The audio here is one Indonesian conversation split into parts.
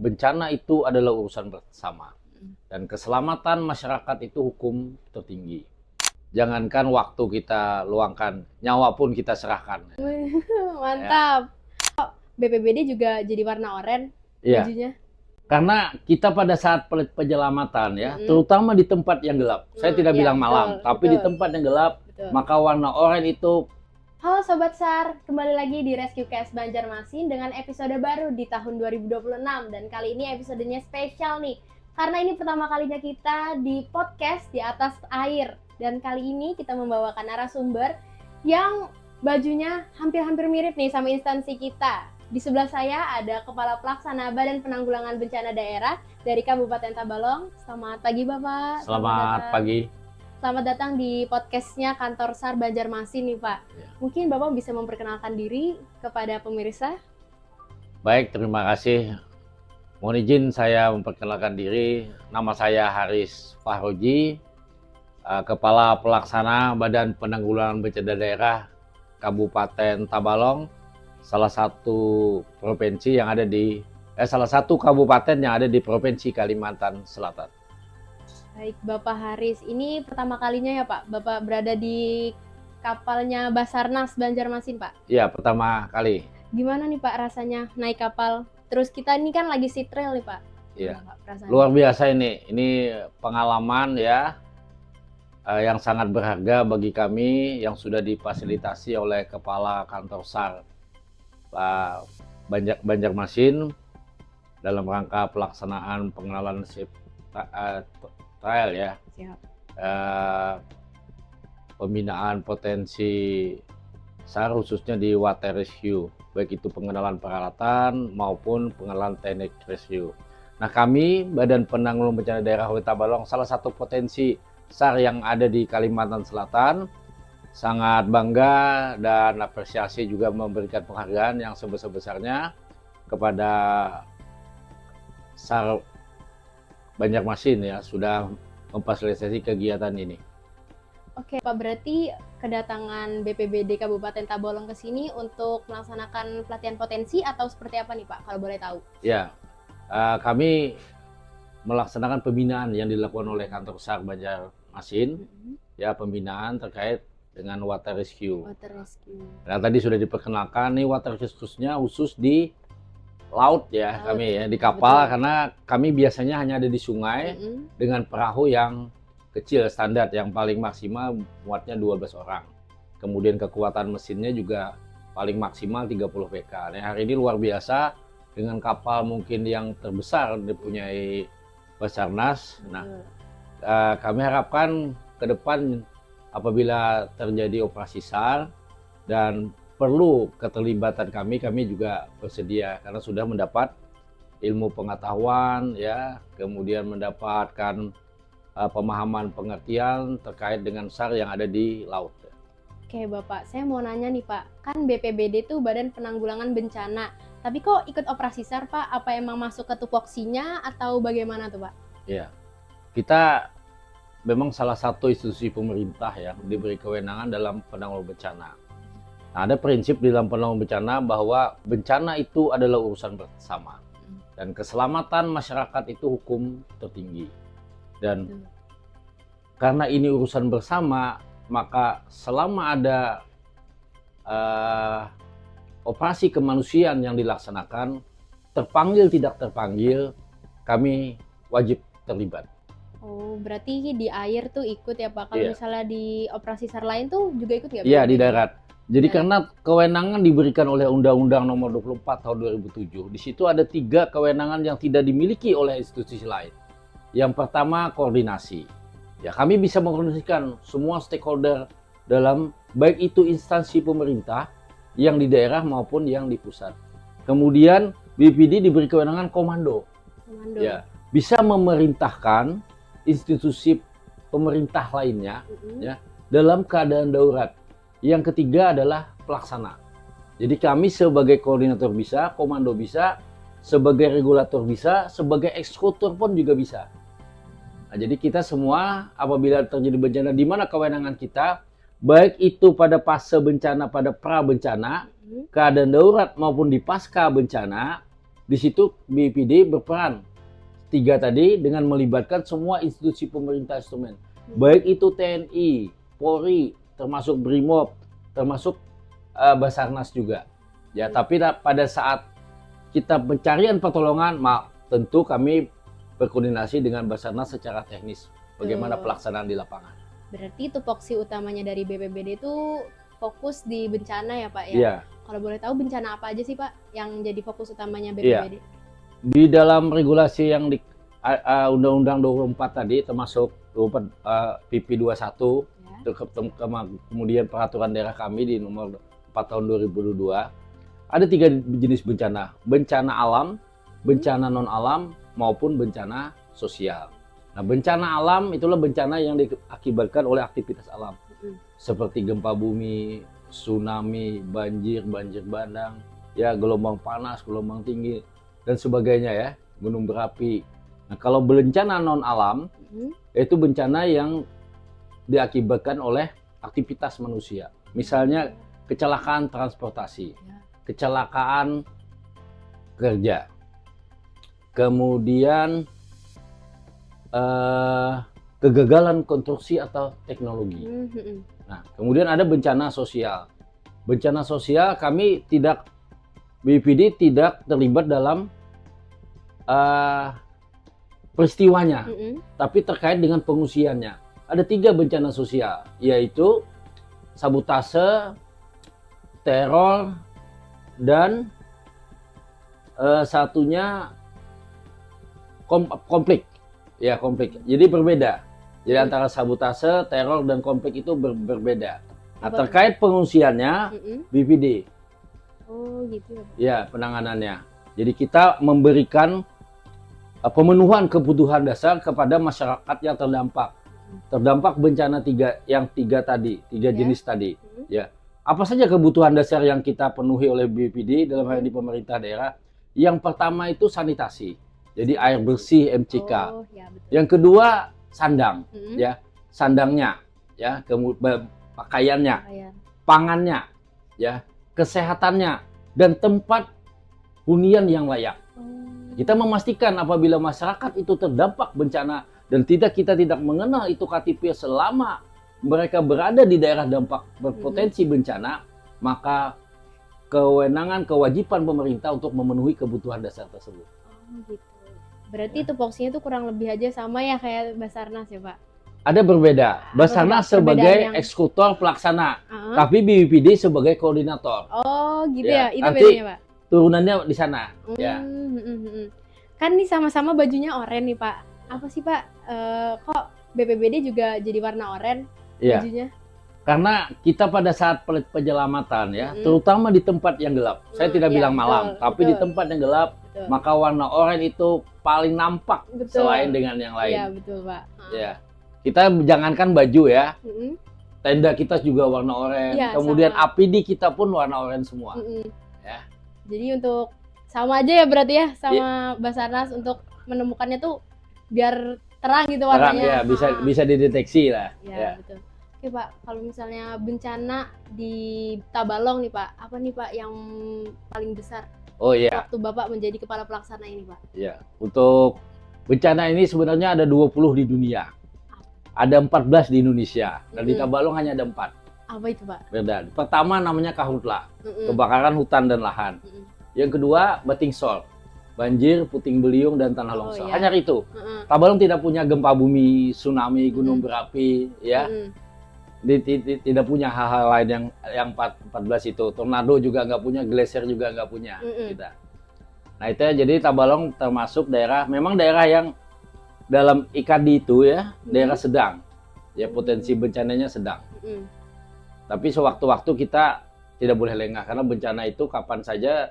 bencana itu adalah urusan bersama. Dan keselamatan masyarakat itu hukum tertinggi. Jangankan waktu kita luangkan, nyawa pun kita serahkan. Mantap. BPBD juga jadi warna oranye Iya. bajunya. Karena kita pada saat penyelamatan ya, terutama di tempat yang gelap. Saya tidak Iya, bilang betul, malam, tapi di betul. tempat yang gelap, Betul. maka warna oranye itu. Halo Sobat SAR, kembali lagi di Rescue Case Banjarmasin dengan episode baru di tahun 2026. Dan kali ini episodenya spesial nih, karena ini pertama kalinya kita di podcast di atas air. Dan kali ini kita membawakan narasumber yang bajunya hampir-hampir mirip nih sama instansi kita. Di sebelah saya ada Kepala Pelaksana Badan Penanggulangan Bencana Daerah dari Kabupaten Tabalong. Selamat pagi Bapak. Selamat pagi. Selamat datang di podcastnya Kantor SAR Banjarmasin nih Pak. Ya. Mungkin Bapak bisa memperkenalkan diri kepada pemirsa. Baik, terima kasih. Mohon izin saya memperkenalkan diri. Nama saya Haris Fahroji, Kepala Pelaksana Badan Penanggulangan Bencana Daerah Kabupaten Tabalong, salah satu provinsi yang ada di salah satu kabupaten yang ada di Provinsi Kalimantan Selatan. Baik, Bapak Haris, ini pertama kalinya ya Pak, Bapak berada di kapalnya Basarnas Banjarmasin Pak. Iya, pertama kali. Gimana nih Pak rasanya naik kapal? Terus kita ini kan lagi sea trail nih Pak. Iya. Pak, luar biasa ini. Ini pengalaman ya yang sangat berharga bagi kami yang sudah difasilitasi oleh Kepala Kantor SAR Pak Banjarmasin dalam rangka pelaksanaan pengenalan trial ya. Siap. Pembinaan potensi SAR khususnya di water rescue, baik itu pengenalan peralatan maupun pengenalan teknik rescue. Nah, kami Badan Penanggulangan Bencana Daerah Kabupaten Tabalong, salah satu potensi SAR yang ada di Kalimantan Selatan, sangat bangga dan apresiasi juga memberikan penghargaan yang sebesar-besarnya kepada SAR Banjarmasin ya, sudah memfasilitasi kegiatan ini. Oke Pak, berarti kedatangan BPBD Kabupaten Tabalong ke sini untuk melaksanakan pelatihan potensi atau seperti apa nih Pak, kalau boleh tahu? Ya, kami melaksanakan pembinaan yang dilakukan oleh Kantor SAR Banjarmasin, ya, pembinaan terkait dengan water rescue. Water rescue. Nah, tadi sudah diperkenalkan nih water rescue-nya khusus di laut ya, Laut. kami ya, di kapal. Betul. Karena kami biasanya hanya ada di sungai dengan perahu yang kecil standar yang paling maksimal muatnya 12 orang. Kemudian kekuatan mesinnya juga paling maksimal 30 PK. Nah, hari ini luar biasa dengan kapal mungkin yang terbesar dipunyai Basarnas. Nah, kami harapkan ke depan apabila terjadi operasi SAR dan perlu keterlibatan kami juga bersedia karena sudah mendapat ilmu pengetahuan ya, kemudian mendapatkan pemahaman pengertian terkait dengan SAR yang ada di laut. Oke Bapak, saya mau nanya nih Pak, kan BPBD itu Badan Penanggulangan Bencana, tapi kok ikut operasi SAR Pak? Apa emang masuk ke tupoksinya atau bagaimana tuh Pak? Ya, kita memang salah satu institusi pemerintah yang diberi kewenangan dalam penanggulangan bencana. Nah, ada prinsip di dalam penanggulangan bencana bahwa bencana itu adalah urusan bersama dan keselamatan masyarakat itu hukum tertinggi. Dan karena ini urusan bersama, maka selama ada operasi kemanusiaan yang dilaksanakan, terpanggil tidak terpanggil, kami wajib terlibat. Oh, berarti di air tuh ikut ya Pak? Kalau Iya. misalnya di operasi SAR lain tuh juga ikut nggak? Iya, di darat. Jadi Ya. karena kewenangan diberikan oleh Undang-Undang Nomor 24 Tahun 2007, di situ ada 3 kewenangan yang tidak dimiliki oleh institusi lain. Yang pertama, koordinasi. Ya, kami bisa mengkoordinasikan semua stakeholder dalam baik itu instansi pemerintah yang di daerah maupun yang di pusat. Kemudian BPD diberi kewenangan komando. Komando. Ya, bisa memerintahkan institusi pemerintah lainnya ya dalam keadaan darurat. Yang ketiga adalah pelaksana. Jadi kami sebagai koordinator bisa, komando bisa, sebagai regulator bisa, sebagai eksekutor pun juga bisa. Nah, jadi kita semua apabila terjadi bencana di mana kewenangan kita, baik itu pada fase bencana, pada pra bencana, keadaan darurat maupun di pasca bencana, Di situ BPD berperan 3 tadi dengan melibatkan semua institusi pemerintah instrumen. Baik itu TNI, Polri, termasuk BRIMOB, termasuk Basarnas juga. Ya, tapi pada saat kita pencarian pertolongan, tentu kami berkoordinasi dengan Basarnas secara teknis bagaimana pelaksanaan di lapangan. Berarti tupoksi utamanya dari BPBD itu fokus di bencana ya Pak ya? Iya. Kalau boleh tahu bencana apa aja sih Pak yang jadi fokus utamanya BPBD? Iya. Di dalam regulasi yang di Undang-Undang 24 tadi termasuk PP 21 ya. Kemudian peraturan daerah kami di nomor 4 tahun 2022 ada 3 jenis bencana. Bencana alam, bencana non alam maupun bencana sosial. Nah, bencana alam itulah bencana yang diakibatkan oleh aktivitas alam. Seperti gempa bumi, tsunami, banjir bandang, ya gelombang panas, gelombang tinggi dan sebagainya ya, gunung berapi. Nah, kalau bencana non alam itu bencana yang diakibatkan oleh aktivitas manusia. Misalnya kecelakaan transportasi, kecelakaan kerja. Kemudian kegagalan konstruksi atau teknologi. Nah, kemudian ada bencana sosial. Bencana sosial kami BPD tidak terlibat dalam peristiwanya, tapi terkait dengan pengungsiannya. Ada 3 bencana sosial, yaitu sabotase, teror, dan satunya konflik. Ya, konflik. Jadi berbeda. Jadi antara sabotase, teror, dan konflik itu berbeda. Nah, terkait pengungsiannya, BPD. Oh, gitu ya. Ya, penanganannya. Jadi kita memberikan pemenuhan kebutuhan dasar kepada masyarakat yang terdampak. Terdampak bencana 3 tadi, 3 jenis tadi. Ya. Apa saja kebutuhan dasar yang kita penuhi oleh BPD dalam hal ini pemerintah daerah? Yang pertama itu sanitasi. Jadi air bersih MCK. Oh, ya, betul. Yang kedua sandang, ya, sandangnya, ya, kemudian pakaiannya, pangannya, ya, kesehatannya, dan tempat hunian yang layak. Kita memastikan apabila masyarakat itu terdampak bencana dan kita tidak mengenal itu KTP selama mereka berada di daerah dampak berpotensi bencana, maka kewajiban pemerintah untuk memenuhi kebutuhan dasar tersebut. Oh, gitu. Berarti tupoksinya itu kurang lebih aja sama ya kayak Basarnas ya Pak? Ada berbeda. Basarnas sebagai eksekutor pelaksana, tapi BPD sebagai koordinator. Oh gitu ya, itu bedanya Pak? Turunannya di sana. Ya. Kan nih sama-sama bajunya oranye nih Pak. Apa sih Pak, kok BPBD juga jadi warna oranye bajunya? Karena kita pada saat penyelamatan ya, terutama di tempat yang gelap. Saya tidak bilang malam, tapi di tempat yang gelap, maka warna oranye itu paling nampak selain dengan yang lain. Iya, betul Pak. Ya. Kita jangankan baju ya, tenda kita juga warna oranye, kemudian sama. APD kita pun warna oranye semua. Ya. Jadi untuk sama aja ya berarti ya sama Basarnas untuk menemukannya tuh biar terang gitu warnanya. Terang ya, bisa dideteksi lah. Ya, betul. Oke Pak, kalau misalnya bencana di Tabalong nih Pak, apa nih Pak yang paling besar? Oh iya. Waktu Bapak menjadi kepala pelaksana ini Pak. Iya, untuk bencana ini sebenarnya ada 20 di dunia. Ada 14 di Indonesia, dan di Tabalong hanya ada 4. Apa itu Pak? Beda. Pertama namanya Kahutla, kebakaran hutan dan lahan. Yang kedua Batingsol, banjir, puting beliung, dan tanah longsor. Hanya itu. Tabalong tidak punya gempa bumi, tsunami, gunung berapi, ya. Tidak punya hal-hal lain yang 14 itu. Tornado juga nggak punya, glacier juga nggak punya. Kita. Nah itu ya, jadi Tabalong termasuk memang daerah yang dalam IKAD itu ya, daerah sedang. Ya potensi bencananya sedang. Tapi sewaktu-waktu kita tidak boleh lengah karena bencana itu kapan saja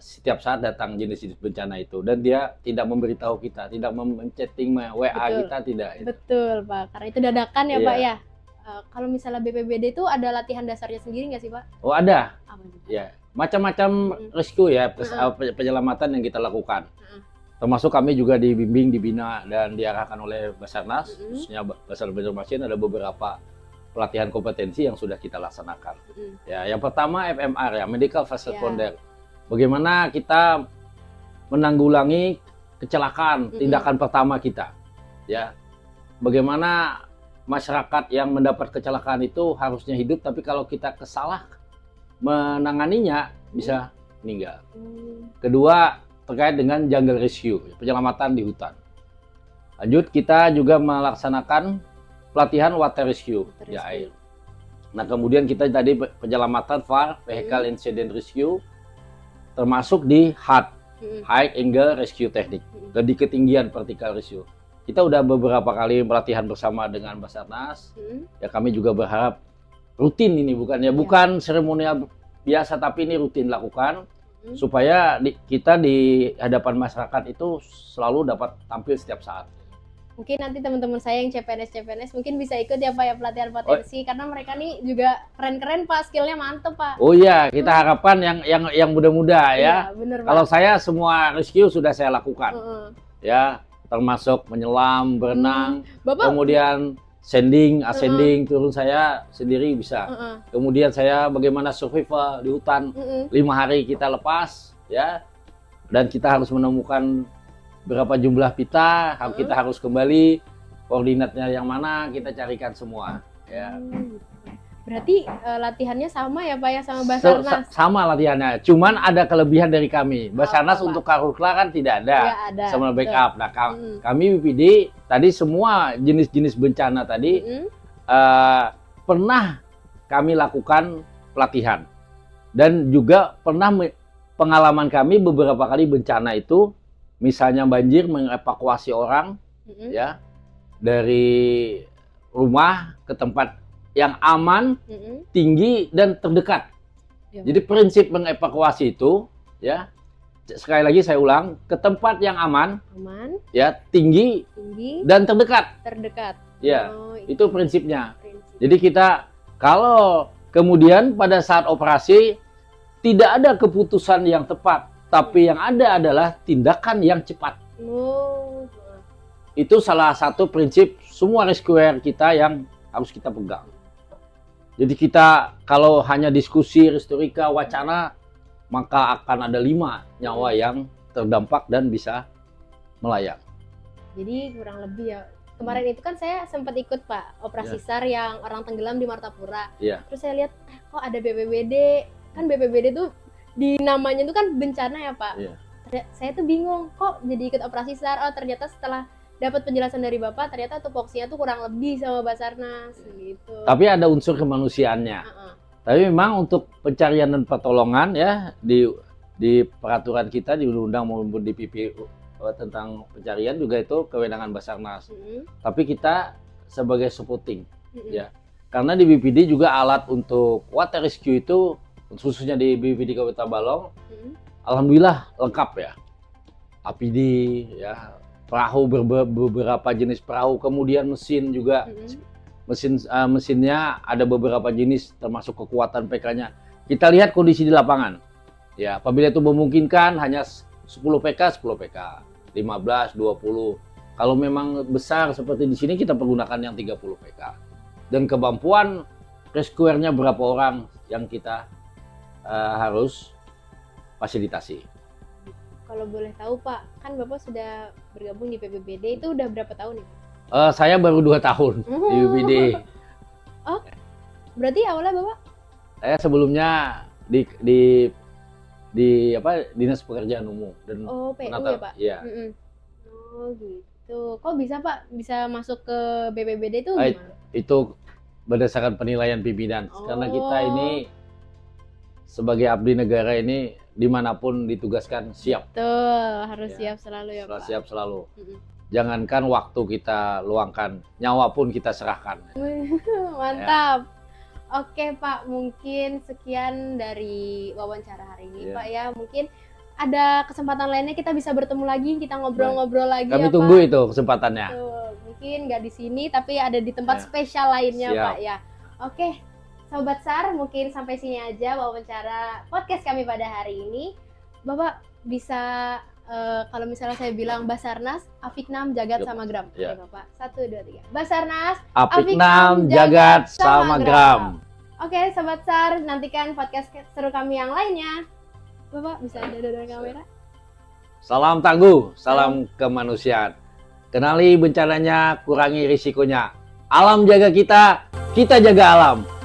setiap saat datang jenis-jenis bencana itu, dan dia tidak memberitahu kita, tidak menchatting WA kita, tidak. Betul Pak, karena itu dadakan ya Pak ya. Kalau misalnya BPBD itu ada latihan dasarnya sendiri nggak sih Pak? Oh ada. Ya, macam-macam rescue ya, penyelamatan yang kita lakukan. Termasuk kami juga dibimbing, dibina, dan diarahkan oleh Basarnas, khususnya Basarnas Banjarmasin, ada beberapa pelatihan kompetensi yang sudah kita laksanakan. Ya, yang pertama FMR ya, Medical First Responder. Bagaimana kita menanggulangi kecelakaan, tindakan pertama kita. Ya, bagaimana masyarakat yang mendapat kecelakaan itu harusnya hidup, tapi kalau kita kesalah menanganinya bisa meninggal. Kedua, terkait dengan jungle rescue, penyelamatan di hutan. Lanjut, kita juga melaksanakan pelatihan water rescue, di air. Nah, kemudian kita tadi penyelamatan VAR, Vehicle Incident Rescue, termasuk di HAT, High Angle Rescue Technique, di ketinggian vertical rescue. Kita udah beberapa kali pelatihan bersama dengan Basarnas. Ya, kami juga berharap rutin ini bukan seremonial biasa, tapi ini rutin lakukan supaya kita di hadapan masyarakat itu selalu dapat tampil setiap saat. Mungkin nanti teman-teman saya yang CPNS mungkin bisa ikut ya Pak ya pelatihan potensi, karena mereka nih juga keren-keren Pak, skillnya mantep Pak. Oh iya, kita harapkan yang muda-muda ya. Bener, kalau saya semua rescue sudah saya lakukan, ya, termasuk menyelam, berenang, kemudian ascending, turun saya sendiri bisa. Kemudian saya bagaimana survival di hutan, 5 hari kita lepas, ya, dan kita harus menemukan berapa jumlah pita, kita harus kembali, koordinatnya yang mana, kita carikan semua. Ya. Berarti latihannya sama ya Pak ya sama Basarnas? Sama latihannya, cuman ada kelebihan dari kami. Basarnas untuk karhutla kan tidak ada, sama backup. Nah, kami BPD tadi semua jenis-jenis bencana tadi pernah kami lakukan pelatihan. Dan juga pernah pengalaman kami beberapa kali bencana itu, misalnya banjir, mengevakuasi orang ya dari rumah ke tempat yang aman, tinggi dan terdekat. Jadi prinsip mengevakuasi itu, ya, sekali lagi saya ulang, ke tempat yang aman, ya, tinggi dan terdekat. Ya, itu prinsipnya. Jadi kita kalau kemudian pada saat operasi tidak ada keputusan yang tepat, tapi yang ada adalah tindakan yang cepat. Itu salah satu prinsip semua rescuer kita yang harus kita pegang. Jadi kita kalau hanya diskusi, retorika, wacana, maka akan ada 5 nyawa yang terdampak dan bisa melayang. Jadi kurang lebih ya, kemarin itu kan saya sempat ikut Pak, operasi SAR yang orang tenggelam di Martapura. Terus saya lihat, kok ada BPBD, kan BPBD tuh di namanya itu kan bencana ya Pak. Saya tuh bingung, kok jadi ikut operasi SAR? Oh ternyata setelah dapat penjelasan dari Bapak, ternyata tupoksinya tuh kurang lebih sama Basarnas gitu. Tapi ada unsur kemanusiaannya. Tapi memang untuk pencarian dan pertolongan ya di peraturan kita di undang-undang maupun di PP tentang pencarian juga itu kewenangan Basarnas. Tapi kita sebagai supporting ya. Karena di BPD juga alat untuk water rescue itu khususnya di BPD Kabupaten Balong, alhamdulillah lengkap ya. APD ya, perahu beberapa jenis perahu, kemudian mesin juga, mesinnya ada beberapa jenis termasuk kekuatan PK-nya. Kita lihat kondisi di lapangan. Ya, apabila itu memungkinkan hanya 10 PK, 10 PK, 15, 20. Kalau memang besar seperti di sini kita pergunakan yang 30 PK. Dan kemampuan rescuernya berapa orang yang kita harus fasilitasi. Kalau boleh tahu Pak, kan Bapak sudah bergabung di PBBD itu udah berapa tahun nih? Saya baru 2 tahun di BPD. Oh, berarti awalnya Bapak? Saya sebelumnya di Dinas Pekerjaan Umum dan PU ya Pak? Iya. Oh gitu. Kok bisa Pak bisa masuk ke BPBD itu gimana? Itu berdasarkan penilaian pimpinan. Karena kita ini sebagai abdi negara ini dimanapun ditugaskan siap. Betul, harus siap selalu ya Pak. Siap selalu. Jangankan waktu kita luangkan, nyawa pun kita serahkan. Mantap. Oke Pak, mungkin sekian dari wawancara hari ini Pak ya. Mungkin ada kesempatan lainnya kita bisa bertemu lagi, kita ngobrol-ngobrol lagi. Kami ya, tunggu Pak. Itu kesempatannya. Mungkin nggak di sini, tapi ada di tempat spesial lainnya Pak ya. Oke. Sobat SAR, mungkin sampai sini aja wawancara podcast kami pada hari ini. Bapak bisa, kalau misalnya saya bilang Basarnas, Afiknam, Jagat, Samagram. Oke Bapak, 1, 2, 3. Basarnas, Afiknam, Jagat, Samagram. Oke Sobat SAR, nantikan podcast seru kami yang lainnya. Bapak bisa ada kamera? Salam tangguh, salam kemanusiaan. Kenali bencananya, kurangi risikonya. Alam jaga kita, kita jaga alam.